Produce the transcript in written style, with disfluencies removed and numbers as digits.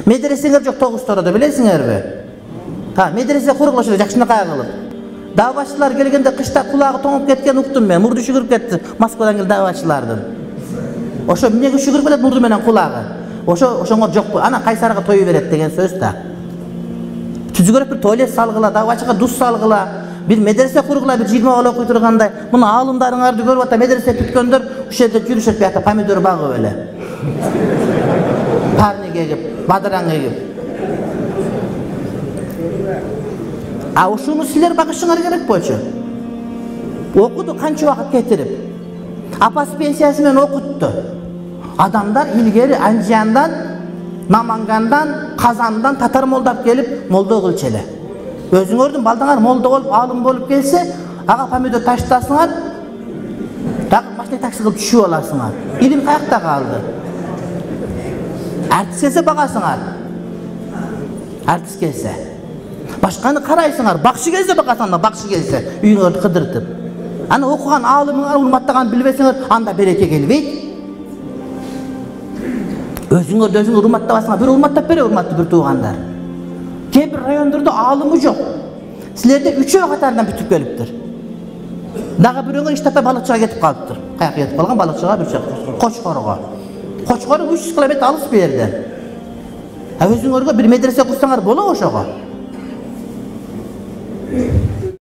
Медресеңер жок Тогустороодо билесиңерби? Медресе кургулушу жакшынакай кылып. Давачылар келгенде кышта кулагы тоңуп кеткен уктум мен. Мурду шүгүрүп кетти Москвадан келген давачылардын. Ошо эмнеге шүгүрүп кетет мурду менен кулагы? Ошоңор жокпу? Ана кайсарга тою берет деген сөз да. Түзүгөрөп бир туалет салгыла, давачыга душ салгыла, бир медресе кургула, бир 20 бала окуй тургандай. Муну аалымдарыңарды көрүп ата медресе бүткөндөр ушул жерде жүрүшөт биякта помидор багып эле. Парник эгип, бадыраң эгип. Ушуну силер багышыңар керек болчу. Окуду канча убакыт кетирип. Апасы пенсиясы менен окутту. Адамдар илгери Анжияндан, Намангандан, Казандан татар молдап келип молдо кылчу эле. Өзүңөрдүн балдаңар молдо болуп, аалым болуп келсе, ага помидор таштасыңар, дагы машина такси кылып түшүп аласыңар. Илим каякта калды? Артист келсе багасыңар. Артист келсе. Башканы карайсыңар, бакчы келсе багасыңар, бакчы келсе, үйүңөрдү кыдыртып. Аны окуган аалымыңар, урматтаган билбесеңер, анда береке келбейт. Өзүңөрдү өзүңөр урматтабасыңар, бир урматтап бере, урматтуу бир туугандар. Кээ бир райондордо аалымы жок. Силерде 3-өө катарынан бүтүп келиптир. Дагы бирөңөр иштата балыкчыга кетип калыптыр. Каяка кетип калган балыкчыга бир жак, Кочкорго. Кочкор 300 километр алыс бу жерден. Өзүңөргө бир медресе курсаңар боло ошого.